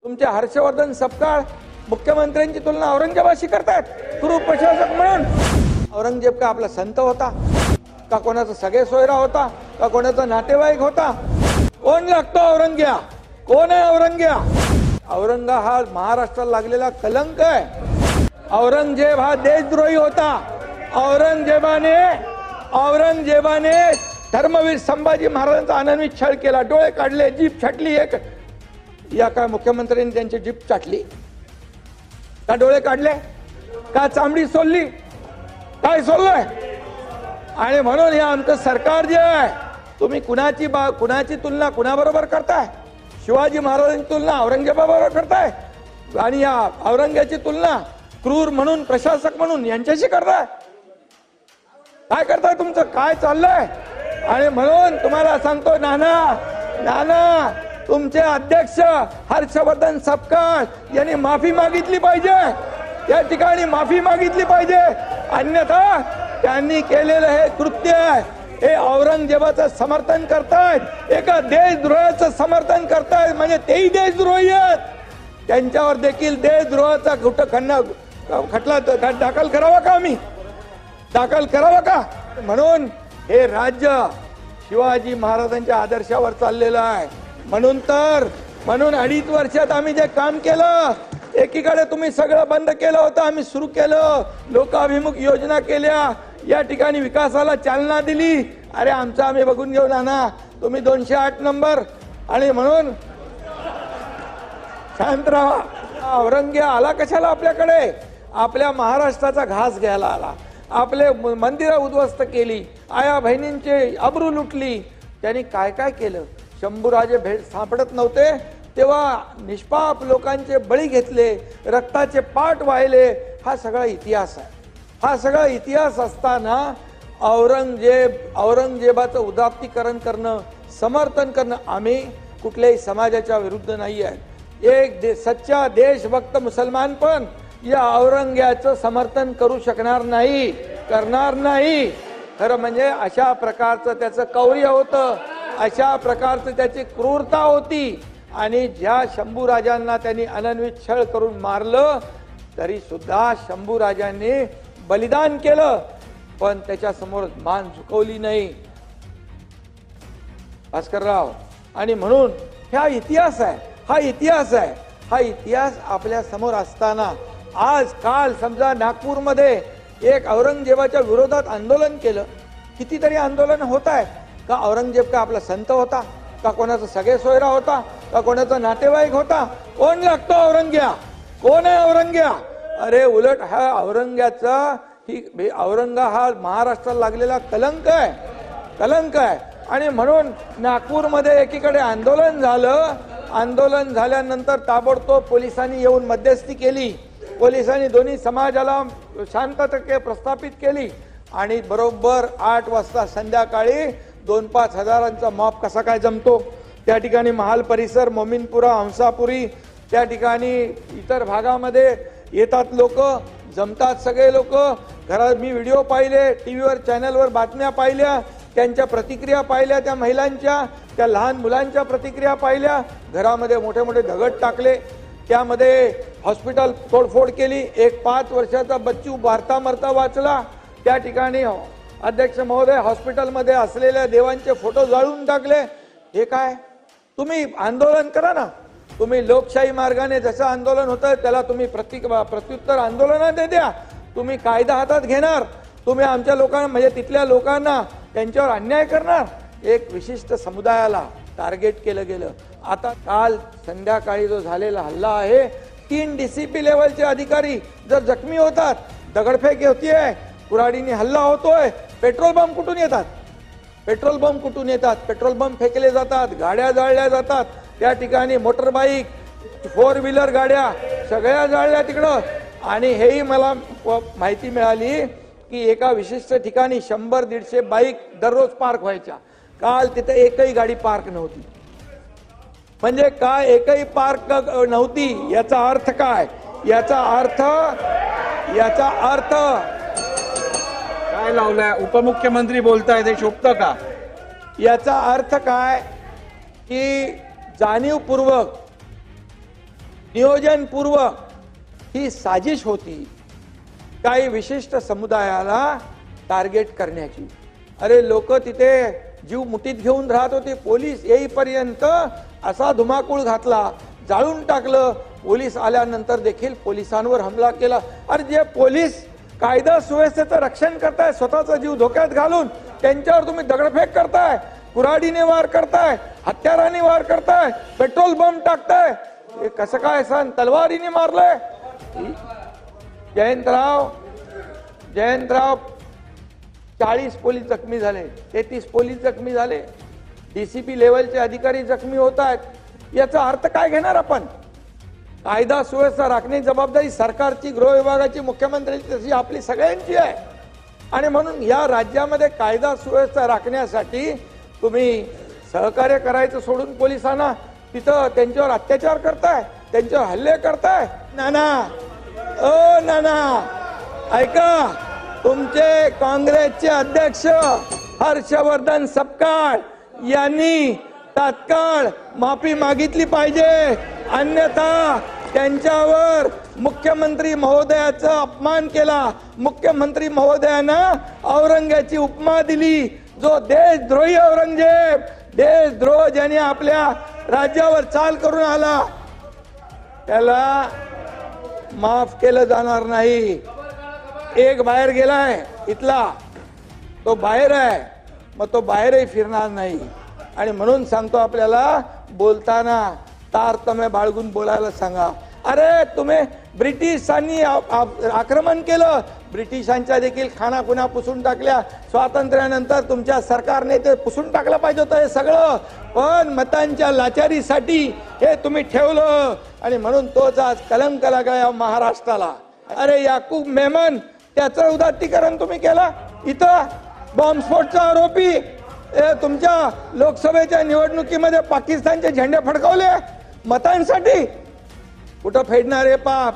तुमचे हर्षवर्धन सपकाळ मुख्यमंत्र्यांची तुलना औरंगजेबाशी करतात क्रूर प्रशासक म्हणून। औरंगजेब का आपला संत होता का कोणाचा सगळे सोयरा होता का कोणाचा नातेवाईक होता? कोण लागतो औरंग्या? कोण आहे औरंग्या? औरंगा हा महाराष्ट्राला लागलेला कलंक आहे। औरंगजेब हा देशद्रोही होता। औरंगजेबाने धर्मवीर संभाजी महाराजांचा अनन्वित छळ केला, डोळे काढले, जीभ छाटली। एक या काय मुख्यमंत्र्यांनी त्यांची जीभ चाटली का? डोळे काढले का? चामडी सोलली? काय सोललंय? आणि म्हणून हे आमचं सरकार जे आहे, तुम्ही कुणाची तुलना कुणाबरोबर करताय? शिवाजी महाराजांची तुलना औरंगजेबाबरोबर करताय आणि या औरंग्याची तुलना क्रूर म्हणून प्रशासक म्हणून यांच्याशी करताय। काय करताय? तुमचं काय चाललंय? आणि म्हणून तुम्हाला सांगतो नाना तुमचे अध्यक्ष हर्षवर्धन सपकाळ यांनी माफी मागितली पाहिजे, या ठिकाणी माफी मागितली पाहिजे। अन्यथा त्यांनी केलेलं हे कृत्य हे औरंगजेबाचं समर्थन करतायत, एका देशद्रोहाचं समर्थन करतायत, म्हणजे तेही देशद्रोही आहेत। त्यांच्यावर देखील देशद्रोहाचा खटला दाखल करावा का? आम्ही दाखल करावा का? म्हणून हे राज्य शिवाजी महाराजांच्या आदर्शावर चाललेलं आहे। म्हणून 2.5 वर्षात आम्ही जे काम केलं, एकीकडे तुम्ही सगळं बंद केलं होतं, आम्ही सुरू केलं, लोकाभिमुख योजना केल्या, या ठिकाणी विकासाला चालना दिली। अरे आमचं आम्ही बघून घेऊ ना, तुम्ही 208 नंबर। आणि म्हणून शांत राहा। औरंग्या आला कशाला आपल्याकडे? आपल्या महाराष्ट्राचा घास घ्यायला आला, आपले मंदिरं उद्ध्वस्त केली, आया बहिणींचे अब्रू लुटली। त्यांनी काय काय केलं? शंभूराजे भेट सापडत नव्हते तेव्हा निष्पाप लोकांचे बळी घेतले, रक्ताचे पाट वाहिले। हा सगळा इतिहास आहे। हा सगळा इतिहास असताना औरंगजेबाचं उदात्तीकरण करणं, समर्थन करणं, आम्ही कुठल्याही समाजाच्या विरुद्ध नाही आहे। एक सच्चा देशभक्त मुसलमान पण या औरंग्याचं समर्थन करू शकणार नाही, करणार नाही। खरं म्हणजे अशा प्रकारचं त्याचं कौर्य होतं, अशा प्रकारचं त्याची क्रूरता होती। आणि ज्या शंभूराजांना त्यांनी अनन्वित छळ करून मारलं, तरी सुद्धा शंभूराजांनी बलिदान केलं, पण त्याच्या समोर मान झुकवली नाही भास्करराव। आणि म्हणून हा इतिहास आहे, हा इतिहास आपल्या समोर असताना आज काल समजा नागपूरमध्ये एक औरंगजेबाच्या विरोधात आंदोलन केलं, कितीतरी आंदोलन होत आहे का? औरंगजेब का आपला संत होता का कोणाचा सगळे सोयरा होता का कोणाचा नातेवाईक होता? कोण लागतो औरंग्या? कोण आहे औरंग्या? अरे उलट हा औरंगा हा महाराष्ट्राला लागलेला कलंक आहे। आणि म्हणून नागपूरमध्ये एकीकडे आंदोलन झालं, आंदोलन झाल्यानंतर ताबडतोब पोलिसांनी येऊन मध्यस्थी केली, पोलिसांनी दोन्ही समाजाला शांतता प्रस्थापित केली। आणि बरोबर 8 वाजता संध्याकाळी 2-5 हजारांचा मॉब कसा काय जमतो? त्या ठिकाणी महाल परिसर, मोमीनपुरा, हंसापुरी, त्या ठिकाणी इतर भागामध्ये येतात लोक, जमतात सगळे लोक। घरात मी व्हिडिओ पाहिले, टीव्हीवर चॅनलवर बातम्या पाहिल्या, त्यांच्या प्रतिक्रिया पाहिल्या, त्या महिलांच्या, त्या लहान मुलांच्या प्रतिक्रिया पाहिल्या। घरामध्ये मोठे मोठे दगड टाकले, त्यामध्ये हॉस्पिटल तोडफोड केली। एक 5 वर्षाचा बच्चू वारता मरता वाचला। त्या ठिकाणी अध्यक्ष महोदय हॉस्पिटलमध्ये असलेल्या देवांचे फोटो जाळून टाकले। हे काय? तुम्ही आंदोलन करा ना, तुम्ही लोकशाही मार्गाने जसं आंदोलन होतं त्याला तुम्ही प्रत्युत्तर आंदोलनाने द्या। तुम्ही कायदा हातात घेणार, तुम्ही आमच्या लोकांना म्हणजे तिथल्या लोकांना त्यांच्यावर अन्याय करणार। एक विशिष्ट समुदायाला टार्गेट केलं गेलं। आता काल संध्याकाळी जो झालेला हल्ला आहे, 3 DCP लेवलचे अधिकारी जर जखमी होतात, दगडफेक होतीये, कुऱ्हाडीने हल्ला होतोय, पेट्रोल बंब कुठून येतात? पेट्रोल बंब फेकले जातात, गाड्या जाळल्या जातात, त्या ठिकाणी मोटर बाईक, 4 व्हीलर गाड्या सगळ्या जाळल्या तिकडं। आणि हेही मला माहिती मिळाली की एका विशिष्ट ठिकाणी 100-150 बाईक दररोज पार्क व्हायच्या, काल तिथे एकही गाडी पार्क नव्हती। म्हणजे काय? एकही पार्क नव्हती। याचा अर्थ काय? याचा अर्थ काय लावलाय? उपमुख्यमंत्री बोलताय, ते शोभतं का? याचा अर्थ काय की जाणीवपूर्वक नियोजनपूर्व ही साजिश होती काही विशिष्ट समुदायाला टार्गेट करण्याची. अरे लोक तिथे जीव मुठीत घेऊन राहत होते. पोलीस येईपर्यंत असा धुमाकूळ घातला, जाळून टाकलं. पोलीस आल्यानंतर देखील पोलिसांवर हमला केला. अरे जे पोलीस कायदा सुव्यवस्थेचं रक्षण करताय, स्वतःचा जीव धोक्यात घालून त्यांच्यावर तुम्ही दगडफेक करताय, कुऱ्हाडीने वार करताय, हत्याराने वार करताय, पेट्रोल बम टाकताय. हे कसं काय सण? तलवारीने मारलंय. जयंतराव 40 पोलीस जखमी झाले, 33 पोलीस जखमी झाले, डीसीपी लेवलचे अधिकारी जखमी होत आहेत. याचा अर्थ काय घेणार आपण? कायदा सुव्यवस्था राखण्याची जबाबदारी सरकारची, गृह विभागाची, मुख्यमंत्र्यांची, तशी आपली सगळ्यांची आहे. आणि म्हणून या राज्यामध्ये कायदा सुव्यवस्था राखण्यासाठी तुम्ही सहकार्य करायचं सोडून पोलिसांना तिथं त्यांच्यावर अत्याचार करताय, त्यांच्यावर हल्ले करताय. नाना ऐका, तुमचे काँग्रेसचे अध्यक्ष हर्षवर्धन सपकाळ यांनी तात्काळ माफी मागितली पाहिजे, अन्यथा त्यांच्यावर मुख्यमंत्री महोदयाचा अपमान केला. मुख्यमंत्री महोदयानं औरंगजेबाची उपमा दिली. जो देशद्रोही औरंगजेब, देशद्रोह ज्याने आपल्या राज्यावर चाल करून आला, त्याला माफ केलं जाणार नाही. एक बाहेर गेलाय इथला, तो बाहेर आहे, मग तो बाहेरही फिरणार नाही. आणि म्हणून सांगतो, आपल्याला बोलताना तारतम्य बाळगून बोलायला सांगा. अरे तुम्ही ब्रिटिशांनी आक्रमण केलं, ब्रिटिशांच्या देखील खानाखुणा पुसून टाकल्या. स्वातंत्र्यानंतर तुमच्या सरकारने ते पुसून टाकलं पाहिजे होतं हे सगळं, पण मतांच्या लाचारीसाठी हे तुम्ही ठेवलं. आणि म्हणून तोच आज कलंक लागला महाराष्ट्राला. अरे याकूब मेमन, त्याचं उदात्तीकरण तुम्ही केलं. इथं बॉम्बस्फोटचा आरोपी तुमच्या लोकसभेच्या निवडणुकीमध्ये पाकिस्तानचे झेंडे फडकवले मतांसाठी. कुठं फेडणार आहे पाप?